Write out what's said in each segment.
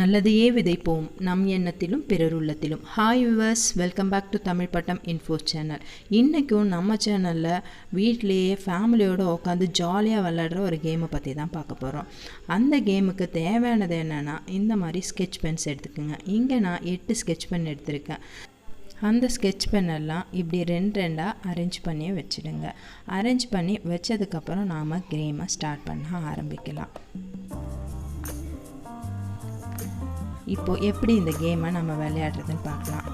நல்லதையே விதைப்போம் நம் எண்ணத்திலும் பிறர் உள்ளத்திலும். Hi viewers, welcome back to Tamil Pattam info channel. இன்றைக்கும் நம்ம சேனலில் வீட்லேயே ஃபேமிலியோடு உட்காந்து ஜாலியாக விளையாடுற ஒரு கேமை பற்றி தான் பார்க்க போகிறோம். அந்த கேமுக்கு தேவையானது என்னென்னா, இந்த மாதிரி ஸ்கெட்ச் பென்ஸ் எடுத்துக்கோங்க. இங்கே நான் 8 ஸ்கெட்ச் பென் எடுத்திருக்கேன். அந்த ஸ்கெட்ச் பென்னெல்லாம் இப்படி ரெண்டாக அரேஞ்ச் பண்ணி வச்சுடுங்க. அரேஞ்ச் பண்ணி வச்சதுக்கப்புறம் நாம் கேமை ஸ்டார்ட் பண்ண ஆரம்பிக்கலாம். இப்போது எப்படி இந்த கேமை நம்ம விளையாடுறதுன்னு பார்க்கலாம்.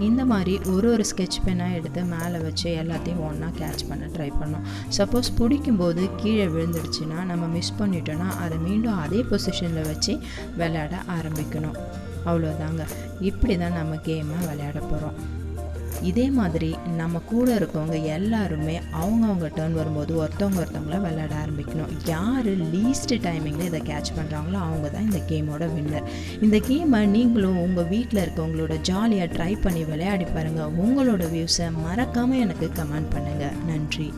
இந்த மாதிரி ஒரு ஸ்கெட்ச் பென்னாக எடுத்து மேலே வச்சு எல்லாத்தையும் ஒன்றா கேட்ச் பண்ண ட்ரை பண்ணோம். சப்போஸ் பிடிக்கும்போது கீழே விழுந்துடுச்சுன்னா நம்ம மிஸ் பண்ணிட்டோன்னா அதை மீண்டும் அதே பொசிஷனில் வச்சு விளையாட ஆரம்பிக்கணும். அவ்வளோதாங்க. இப்படி தான் நம்ம கேமை விளையாட போகிறோம். இதே மாதிரி நம்ம கூட இருக்கவங்க எல்லாருமே அவங்கவுங்க டர்ன் வரும்போது ஒருத்தவங்கள விளையாட ஆரம்பிக்கணும். யார் லீஸ்ட் டைமிங்கில் இதை கேட்ச் பண்ணுறாங்களோ அவங்க தான் இந்த கேமோட வின்னர். இந்த கேமை நீங்களும் உங்கள் வீட்டில் இருக்கவங்களோட ஜாலியாக ட்ரை பண்ணி விளையாடி பாருங்கள். உங்களோட வியூஸை மறக்காமல் எனக்கு கமெண்ட் பண்ணுங்கள். நன்றி.